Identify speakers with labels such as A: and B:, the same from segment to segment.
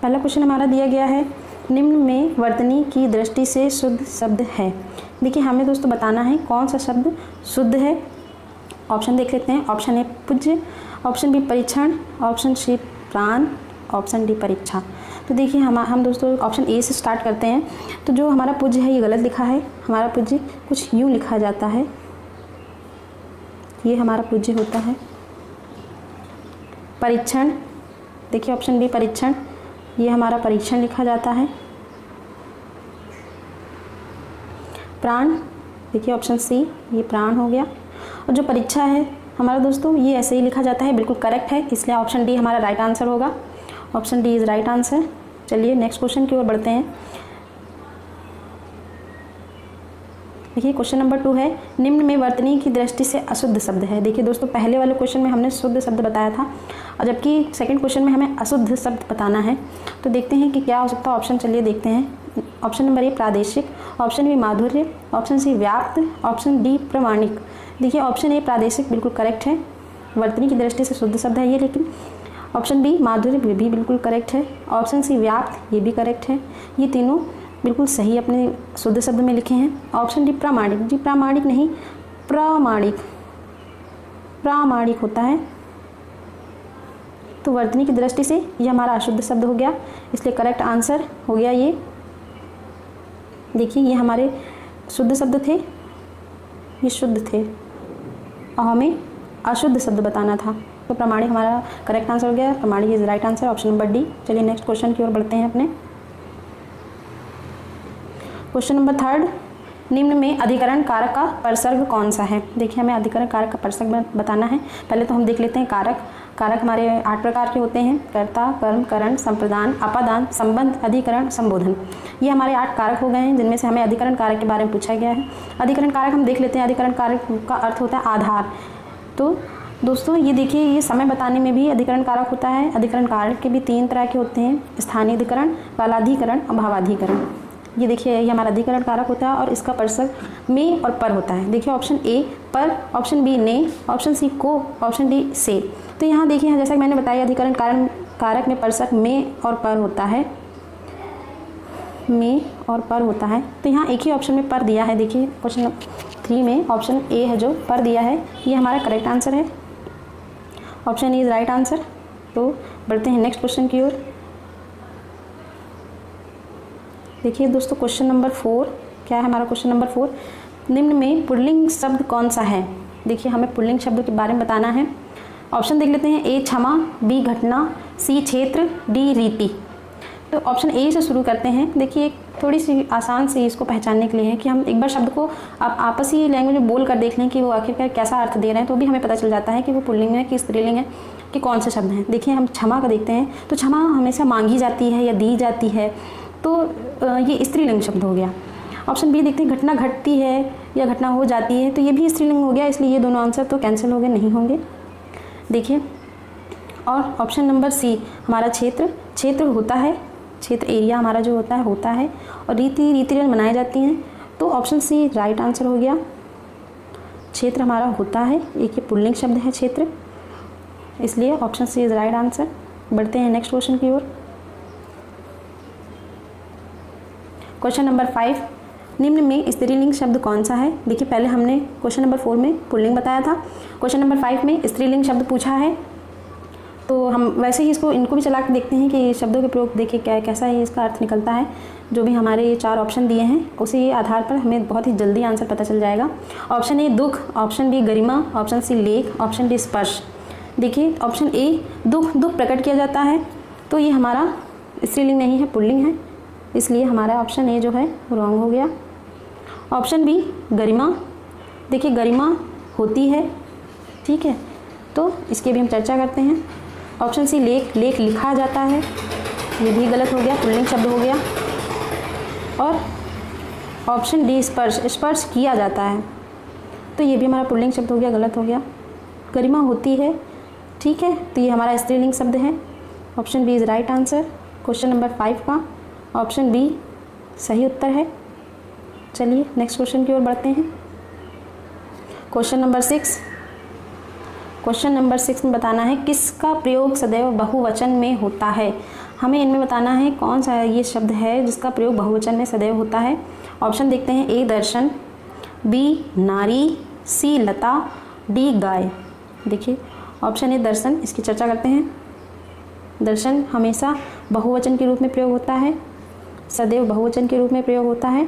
A: पहला क्वेश्चन हमारा दिया गया है, निम्न में वर्तनी की दृष्टि से शुद्ध शब्द है। देखिए हमें दोस्तों बताना है कौन सा शब्द शुद्ध है। ऑप्शन देख लेते हैं। ऑप्शन ए पूज्य, ऑप्शन बी परीक्षण, ऑप्शन सी प्राण, ऑप्शन डी परीक्षा। तो देखिए हम दोस्तों ऑप्शन ए से स्टार्ट करते हैं। तो जो हमारा पूज्य है ये गलत लिखा है। हमारा पूज्य कुछ यूँ लिखा जाता है, ये हमारा पूज्य होता है। परीक्षण, देखिए ऑप्शन बी परीक्षण, ये हमारा परीक्षण लिखा जाता है। प्राण, देखिए ऑप्शन सी, ये प्राण हो गया। और जो परीक्षा है हमारा दोस्तों ये ऐसे ही लिखा जाता है, बिल्कुल करेक्ट है, इसलिए ऑप्शन डी हमारा राइट आंसर होगा। Option D is right answer. चलिए नेक्स्ट क्वेश्चन की ओर बढ़ते हैं। देखिए क्वेश्चन नंबर 2 है, निम्न में वर्तनी की दृष्टि से अशुद्ध शब्द है। देखिए दोस्तों पहले वाले क्वेश्चन में हमने शुद्ध शब्द बताया था और जबकि सेकंड क्वेश्चन में हमें अशुद्ध शब्द बताना है। तो देखते हैं कि क्या हो सकता है ऑप्शन, चलिए देखते हैं। ऑप्शन नंबर ए प्रादेशिक, ऑप्शन बी माधुर्य, ऑप्शन सी व्याप्त, ऑप्शन डी प्रमाणिक। देखिए ऑप्शन ए प्रादेशिक बिल्कुल करेक्ट है, वर्तनी की दृष्टि से शुद्ध शब्द है ये। लेकिन ऑप्शन बी माधुर्य भी बिल्कुल करेक्ट है। ऑप्शन सी व्याप्त ये भी करेक्ट है। ये तीनों बिल्कुल सही अपने शुद्ध शब्द में लिखे हैं। ऑप्शन डी प्रामाणिक, जी प्रामाणिक नहीं प्रामाणिक, प्रामाणिक होता है। तो वर्तनी की दृष्टि से ये हमारा अशुद्ध शब्द हो गया, इसलिए करेक्ट आंसर हो गया ये। देखिए ये हमारे शुद्ध शब्द थे, ये शुद्ध थे और हमें अशुद्ध शब्द बताना था। तो प्रामाणिक हमारा करेक्ट आंसर हो गया, प्रामाणिक is right answer, option number D. चलिए नेक्स्ट क्वेश्चन की ओर बढ़ते हैं अपने। क्वेश्चन नंबर 3, निम्न में अधिकरण कारक का परसर्ग कौन सा है। देखिए हमें अधिकरण कारक का परसर्ग बताना है। पहले तो हम देख लेते हैं कारक। कारक हमारे 8 प्रकार के होते हैं, कर्ता, कर्म, करण, संप्रदान, अपादान, संबंध, अधिकरण, संबोधन। ये हमारे 8 कारक हो गए हैं, जिनमें से हमें अधिकरण कारक के बारे में पूछा गया है। अधिकरण कारक हम देख लेते हैं। अधिकरण कारक का अर्थ होता है आधार। तो दोस्तों ये देखिए ये समय बताने में भी अधिकरण कारक होता है। अधिकरण कारक के भी 3 तरह के होते हैं, स्थानीय अधिकरण, कालाधिकरण और भावाधिकरण। ये देखिए ये हमारा अधिकरण कारक होता है और इसका परसर्ग में और पर होता है। देखिए ऑप्शन ए पर, ऑप्शन बी ने, ऑप्शन सी को, ऑप्शन डी से। तो यहाँ देखिए जैसा कि मैंने बताया अधिकरण कारक में परसर्ग में और पर होता है, में और पर होता है। तो यहाँ एक ही ऑप्शन में पर दिया है। देखिए क्वेश्चन 3 में ऑप्शन ए है जो पर दिया है, ये हमारा करेक्ट आंसर है। Option A is right answer. तो बढ़ते हैं नेक्स्ट क्वेश्चन की ओर। देखिए दोस्तों क्वेश्चन नंबर 4 क्या है हमारा क्वेश्चन नंबर 4, निम्न में पुल्लिंग शब्द कौन सा है। देखिए हमें पुल्लिंग शब्द के बारे में बताना है। ऑप्शन देख लेते हैं। ए क्षमा, बी घटना, सी क्षेत्र, डी रीति। तो ऑप्शन ए से शुरू करते हैं। देखिए थोड़ी सी आसान सी इसको पहचानने के लिए है कि हम एक बार शब्द को आप आपसी लैंग्वेज में बोल कर देख लें कि वो आखिरकार कैसा अर्थ दे रहे हैं, तो भी हमें पता चल जाता है कि वो पुल्लिंग है कि स्त्रीलिंग है कि कौन से शब्द हैं। देखिए हम क्षमा का देखते हैं, तो क्षमा हमेशा मांगी जाती है या दी जाती है, तो ये स्त्रीलिंग शब्द हो गया। ऑप्शन बी देखते हैं, घटना घटती है या घटना हो जाती है, तो ये भी स्त्रीलिंग हो गया, इसलिए ये दोनों आंसर तो कैंसिल हो गए, नहीं होंगे। देखिए और ऑप्शन नंबर सी हमारा क्षेत्र, क्षेत्र होता है, क्षेत्र एरिया हमारा जो होता है और रीति मनाई जाती हैं, तो ऑप्शन सी राइट आंसर हो गया। क्षेत्र हमारा होता है, एक ये पुल्लिंग शब्द है क्षेत्र, इसलिए option C is right answer. बढ़ते हैं नेक्स्ट क्वेश्चन की ओर। क्वेश्चन नंबर 5, निम्न में स्त्रीलिंग शब्द कौन सा है। देखिए पहले हमने क्वेश्चन नंबर 4 में पुल्लिंग बताया था, क्वेश्चन नंबर 5 में स्त्रीलिंग शब्द पूछा है। तो हम वैसे ही इनको भी चला के देखते हैं कि शब्दों के प्रयोग देखिए कैसा है, इसका अर्थ निकलता है। जो भी हमारे ये 4 ऑप्शन दिए हैं उसी आधार पर हमें बहुत ही जल्दी आंसर पता चल जाएगा। ऑप्शन ए दुख, ऑप्शन बी गरिमा, ऑप्शन सी लेख, ऑप्शन डी स्पर्श। देखिए ऑप्शन ए दुख प्रकट किया जाता है, तो ये हमारा स्त्रीलिंग नहीं है, पुल्लिंग है, इसलिए हमारा ऑप्शन ए जो है रॉन्ग हो गया। ऑप्शन बी गरिमा, देखिए गरिमा होती है, ठीक है, तो इसकी भी हम चर्चा करते हैं। ऑप्शन सी लेख लिखा जाता है, ये भी गलत हो गया, पुल्लिंग शब्द हो गया। और ऑप्शन डी स्पर्श किया जाता है, तो ये भी हमारा पुल्लिंग शब्द हो गया, गलत हो गया। गरिमा होती है, ठीक है, तो ये हमारा स्त्रीलिंग शब्द है। Option B is right answer question number 5 का, ऑप्शन बी सही उत्तर है। चलिए नेक्स्ट क्वेश्चन की ओर बढ़ते हैं। क्वेश्चन नंबर 6, क्वेश्चन नंबर 6 में बताना है किसका प्रयोग सदैव बहुवचन में होता है। हमें इनमें बताना है कौन सा ये शब्द है जिसका प्रयोग बहुवचन में सदैव होता है। ऑप्शन देखते हैं। ए दर्शन, बी नारी, सी लता, डी गाय। देखिए ऑप्शन ए दर्शन, इसकी चर्चा करते हैं। दर्शन हमेशा बहुवचन के रूप में प्रयोग होता है, सदैव बहुवचन के रूप में प्रयोग होता है।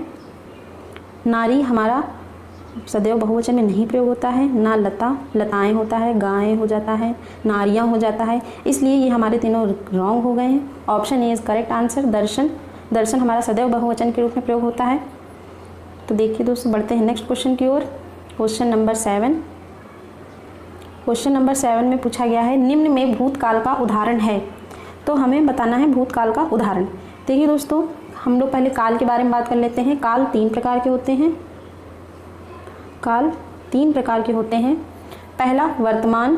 A: नारी हमारा सदैव बहुवचन में नहीं प्रयोग होता है, ना लता, लताएं होता है, गायें हो जाता है, नारियां हो जाता है, इसलिए ये हमारे तीनों रॉन्ग हो गए हैं। Option A is correct answer. दर्शन, दर्शन हमारा सदैव बहुवचन के रूप में प्रयोग होता है। तो देखिए दोस्तों, बढ़ते हैं नेक्स्ट क्वेश्चन की ओर। Question number 7। क्वेश्चन नंबर 7 में पूछा गया है निम्न में भूतकाल का उदाहरण है। तो हमें बताना है भूतकाल का उदाहरण। देखिए दोस्तों, हम लोग पहले काल के बारे में बात कर लेते हैं। काल 3 प्रकार के होते हैं। काल 3 प्रकार के होते हैं। पहला वर्तमान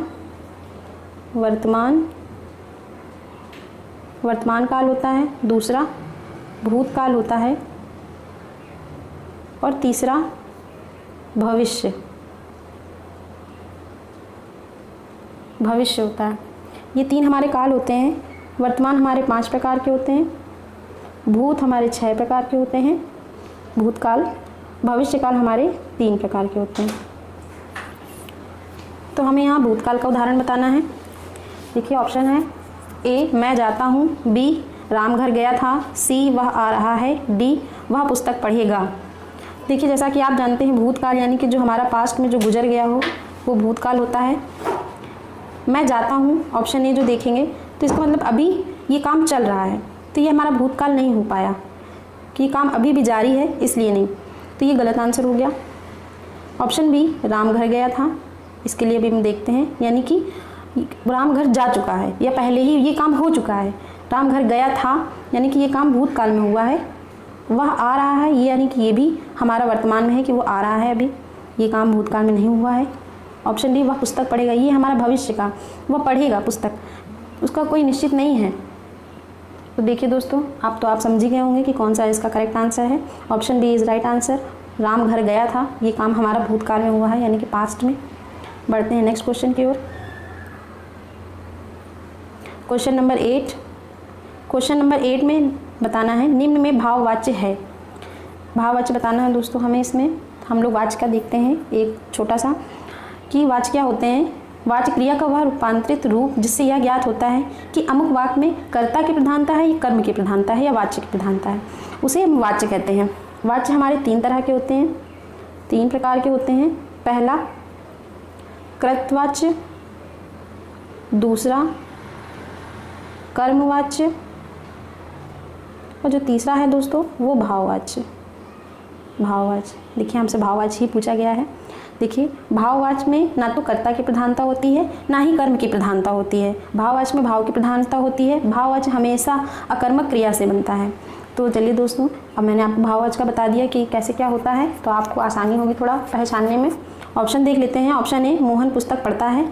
A: काल होता है, दूसरा भूतकाल होता है और तीसरा भविष्य होता है। ये 3 हमारे काल होते हैं। वर्तमान हमारे 5 प्रकार के होते हैं, भूत हमारे 6 प्रकार के होते हैं, भूतकाल, भविष्यकाल हमारे 3 प्रकार के होते हैं। तो हमें यहाँ भूतकाल का उदाहरण बताना है। देखिए ऑप्शन है। ए मैं जाता हूँ, बी राम घर गया था, सी वह आ रहा है, डी वह पुस्तक पढ़ेगा। देखिए जैसा कि आप जानते हैं भूतकाल यानी कि जो हमारा पास्ट में जो गुजर गया हो वो भूतकाल होता है। मैं जाता हूँ, ऑप्शन ए जो देखेंगे तो इसका मतलब अभी ये काम चल रहा है, तो ये हमारा भूतकाल नहीं हो पाया कि ये काम अभी भी जारी है, इसलिए नहीं, तो ये गलत आंसर हो गया। ऑप्शन बी राम घर गया था, इसके लिए भी हम देखते हैं, यानी कि राम घर जा चुका है या पहले ही ये काम हो चुका है। राम घर गया था यानी कि ये काम भूतकाल में हुआ है। वह आ रहा है, ये यानी कि ये भी हमारा वर्तमान में है कि वो आ रहा है, अभी ये काम भूतकाल में नहीं हुआ है। ऑप्शन डी वह पुस्तक पढ़ेगा, ये हमारा भविष्य का, वह पढ़ेगा पुस्तक, उसका कोई निश्चित नहीं है। तो देखिए दोस्तों, आप समझ ही गए होंगे कि कौन सा इसका करेक्ट आंसर है। Option D is right answer. Ram घर गया था, ये काम हमारा भूतकाल में हुआ है यानी कि पास्ट में। बढ़ते हैं नेक्स्ट क्वेश्चन की ओर। Question number 8। क्वेश्चन नंबर 8 में बताना है निम्न में भाववाच्य है। भाववाच्य बताना है दोस्तों हमें। इसमें हम लोग वाच्य का देखते हैं एक छोटा सा कि वाच्य क्या होते हैं। वाच्य क्रिया का वह रूपांतरित रूप जिससे यह ज्ञात होता है कि अमुक वाक्य में कर्ता की प्रधानता है या कर्म की प्रधानता है या वाच्य की प्रधानता है, उसे हम वाच्य कहते हैं। वाच्य हमारे 3 तरह के होते हैं, 3 प्रकार के होते हैं। पहला कृतवाच्य, दूसरा कर्मवाच्य और जो तीसरा है दोस्तों वो भाववाच्य। देखिए हमसे भाववाच्य ही पूछा गया है। देखिए भाववाच्य में ना तो कर्ता की प्रधानता होती है ना ही कर्म की प्रधानता होती है। भाववाच्य में भाव की प्रधानता होती है। भाववाच्य हमेशा अकर्मक क्रिया से बनता है। तो चलिए दोस्तों, अब मैंने आपको भाववाच्य का बता दिया कि कैसे क्या होता है, तो आपको आसानी होगी थोड़ा पहचानने में। ऑप्शन देख लेते हैं। ऑप्शन ए मोहन पुस्तक पढ़ता है,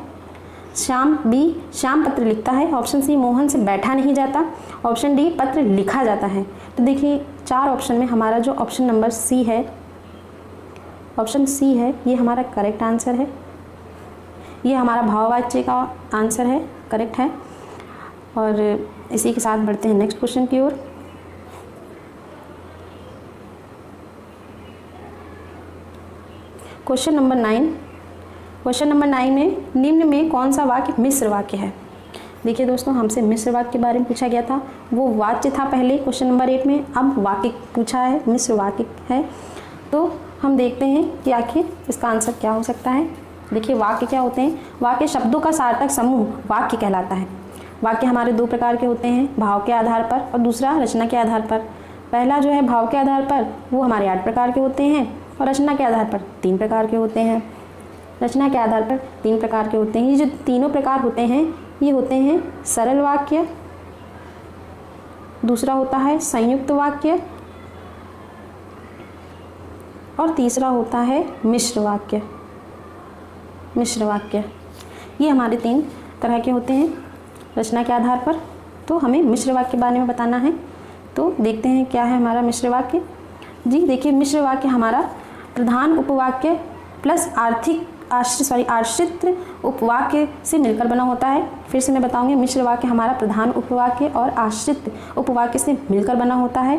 A: बी श्याम पत्र लिखता है, ऑप्शन सी मोहन से बैठा नहीं जाता, ऑप्शन डी पत्र लिखा जाता है। तो देखिए 4 ऑप्शन में हमारा जो ऑप्शन नंबर सी है, ऑप्शन सी है, ये हमारा करेक्ट आंसर है। ये हमारा भाववाच्य का आंसर है, करेक्ट है। और इसी के साथ बढ़ते हैं नेक्स्ट क्वेश्चन की ओर। Question number 9। क्वेश्चन नंबर 9 में निम्न में कौन सा वाक्य मिश्र वाक्य है। देखिए दोस्तों, हमसे मिश्र वाक्य के बारे में पूछा गया था, वो वाच्य था पहले क्वेश्चन नंबर 8 में, अब वाक्य पूछा है, मिश्र वाक्य है। तो हम देखते हैं कि आखिर इसका आंसर क्या हो सकता है। देखिए वाक्य क्या होते हैं। वाक्य शब्दों का सार्थक समूह वाक्य कहलाता है। वाक्य हमारे 2 प्रकार के होते हैं, भाव के आधार पर और दूसरा रचना के आधार पर। पहला जो है भाव के आधार पर, वो हमारे 8 प्रकार के होते हैं और रचना के आधार पर 3 प्रकार के होते हैं। रचना के आधार पर 3 प्रकार के होते हैं। ये जो तीनों प्रकार होते हैं ये होते हैं सरल वाक्य, दूसरा होता है संयुक्त वाक्य और तीसरा होता है मिश्र वाक्य। ये हमारे 3 तरह के होते हैं रचना के आधार पर। तो हमें मिश्र वाक्य के बारे में बताना है। तो देखते हैं क्या है हमारा मिश्र वाक्य। जी देखिए, मिश्र वाक्य हमारा प्रधान उपवाक्य प्लस आर्थिक आश्रित उपवाक्य से मिलकर बना होता है। फिर से मैं बताऊंगी, मिश्र वाक्य हमारा प्रधान उपवाक्य और आश्रित उपवाक्य से मिलकर बना होता है।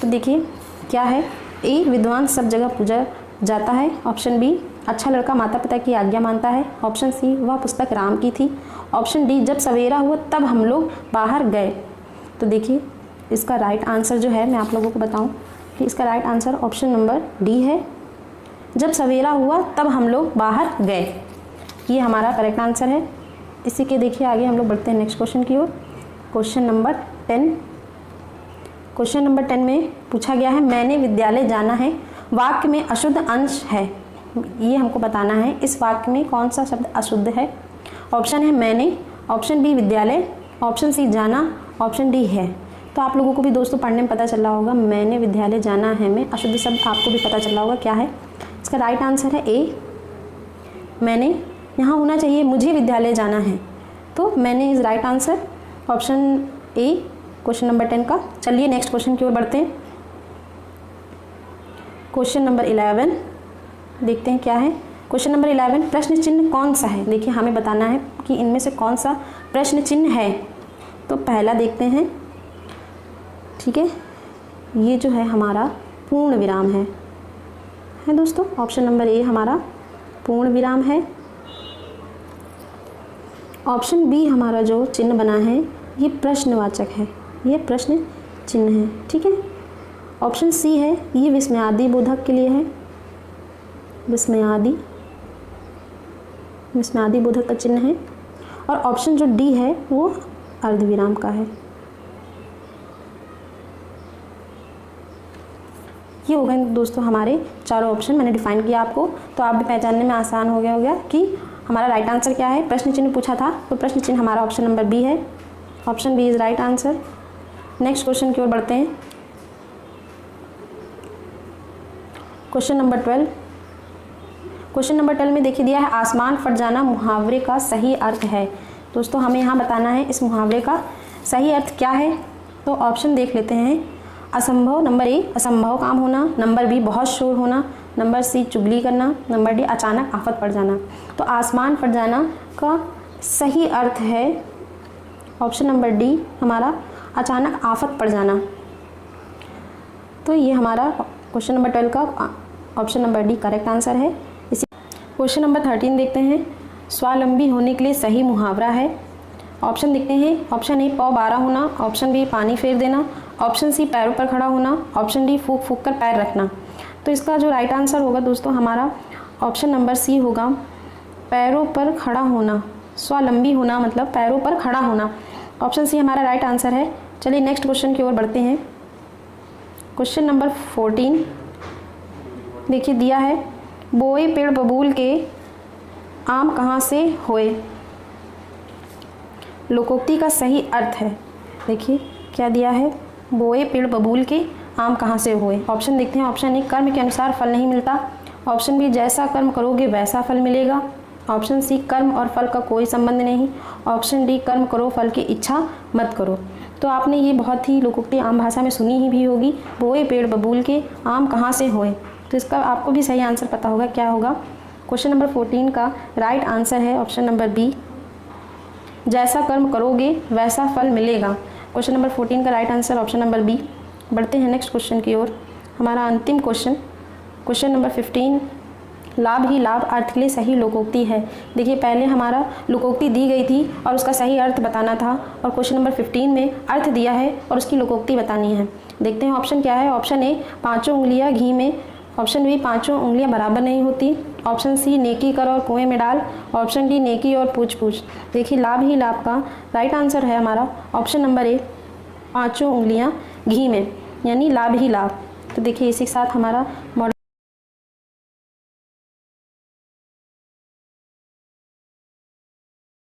A: तो देखिए क्या है, ए विद्वान सब जगह पूजा जाता है। ऑप्शन बी अच्छा लड़का माता पिता की आज्ञा मानता है। ऑप्शन सी वह पुस्तक राम की थी। ऑप्शन डी जब सवेरा हुआ तब हम लोग बाहर गए। तो देखिए इसका राइट आंसर जो है मैं आप लोगों को बताऊं कि इसका right answer option number D है, जब सवेरा हुआ तब हम लोग बाहर गए। ये हमारा करेक्ट आंसर है। इसी के देखिए आगे हम लोग बढ़ते हैं नेक्स्ट क्वेश्चन की ओर। Question number 10। क्वेश्चन नंबर 10 में पूछा गया है मैंने विद्यालय जाना है, वाक्य में अशुद्ध अंश है, ये हमको बताना है। इस वाक्य में कौन सा शब्द अशुद्ध है? ऑप्शन है मैंने, ऑप्शन बी विद्यालय, ऑप्शन सी जाना, ऑप्शन डी है। तो आप लोगों को भी दोस्तों पढ़ने में पता चल रहा होगा, मैंने विद्यालय जाना है में अशुद्ध शब्द आपको भी पता चल रहा होगा क्या है। इसका राइट आंसर है ए मैंने। यहाँ होना चाहिए मुझे विद्यालय जाना है, तो मैंने is right answer, option A question number 10 का। चलिए नेक्स्ट क्वेश्चन की ओर बढ़ते हैं। क्वेश्चन नंबर 11 देखते हैं क्या है। क्वेश्चन नंबर 11 प्रश्न चिन्ह कौन सा है? देखिए हमें बताना है कि इनमें से कौन सा प्रश्न चिन्ह है। तो पहला देखते हैं, ठीक है, ये जो है हमारा पूर्ण विराम है दोस्तों। ऑप्शन नंबर ए हमारा पूर्ण विराम है। ऑप्शन बी हमारा जो चिन्ह बना है ये प्रश्नवाचक है, ये प्रश्न चिन्ह है, ठीक है। ऑप्शन सी है ये विस्मयादि बोधक के लिए है, विस्मयादि बोधक का चिन्ह है। और ऑप्शन जो डी है वो अर्धविराम का है। ये हो गए दोस्तों हमारे चारों ऑप्शन, मैंने डिफाइन किया आपको, तो आप भी पहचानने में आसान हो गया कि हमारा राइट आंसर क्या है। प्रश्न चिन्ह पूछा था तो प्रश्न चिन्ह हमारा ऑप्शन नंबर बी है, option B is right answer. Next question की ओर बढ़ते हैं। Question number 12। क्वेश्चन नंबर 12 में देखिए दिया है आसमान फट जाना मुहावरे का सही अर्थ है। दोस्तों हमें यहाँ बताना है इस मुहावरे का सही अर्थ क्या है। तो ऑप्शन देख लेते हैं। असंभव, नंबर ए असंभव काम होना, नंबर बी बहुत शोर होना, नंबर सी चुगली करना, नंबर डी अचानक आफत पड़ जाना। तो आसमान फट जाना का सही अर्थ है ऑप्शन नंबर डी हमारा अचानक आफत पड़ जाना। तो ये हमारा क्वेश्चन नंबर 12 का option number D correct answer है। इसी क्वेश्चन नंबर 13 देखते हैं। स्वावलंबी होने के लिए सही मुहावरा है। ऑप्शन देखते हैं। ऑप्शन ए पौ बारह होना, ऑप्शन बी पानी फेर देना, ऑप्शन सी पैरों पर खड़ा होना, ऑप्शन डी फूक फूक कर पैर रखना। तो इसका जो राइट आंसर होगा दोस्तों हमारा ऑप्शन नंबर सी होगा, पैरों पर खड़ा होना। स्वावलंबी होना मतलब पैरों पर खड़ा होना। ऑप्शन सी हमारा राइट आंसर है। चलिए नेक्स्ट क्वेश्चन की ओर बढ़ते हैं। क्वेश्चन नंबर 14 देखिए दिया है बोए पेड़ बबूल के आम कहाँ से होए। लोकोक्ति का सही अर्थ है। देखिए क्या दिया है, बोए पेड़ बबूल के आम कहाँ से होए। ऑप्शन देखते हैं। ऑप्शन ए कर्म के अनुसार फल नहीं मिलता, ऑप्शन बी जैसा कर्म करोगे वैसा फल मिलेगा, ऑप्शन सी कर्म और फल का कोई संबंध नहीं, ऑप्शन डी कर्म करो फल की इच्छा मत करो। तो आपने ये बहुत ही लोकोक्ति आम भाषा में सुनी ही भी होगी, बोए पेड़ बबूल के आम कहाँ से होए। तो इसका आपको भी सही आंसर पता होगा क्या होगा। क्वेश्चन नंबर 14 का राइट आंसर है ऑप्शन नंबर बी, जैसा कर्म करोगे वैसा फल मिलेगा। क्वेश्चन नंबर 14 का right answer option number B. बढ़ते हैं नेक्स्ट क्वेश्चन की ओर। हमारा अंतिम क्वेश्चन नंबर 15, लाभ ही लाभ अर्थ के लिए सही लोकोक्ति है। देखिए पहले हमारा लोकोक्ति दी गई थी और उसका सही अर्थ बताना था, और क्वेश्चन नंबर 15 में अर्थ दिया है और उसकी लोकोक्ति बतानी है। देखते हैं ऑप्शन क्या है। ऑप्शन ए पाँचों उंगलियां घी में, ऑप्शन बी पाँचों उंगलियां बराबर नहीं होती, ऑप्शन सी नेकी कर और कुएं में डाल, ऑप्शन डी नेकी और पूछ पूछ। देखिए लाभ ही लाभ का राइट आंसर है हमारा ऑप्शन नंबर ए, पाँचों उंगलियां घी में, यानी लाभ ही लाभ। तो देखिए इसी के साथ हमारा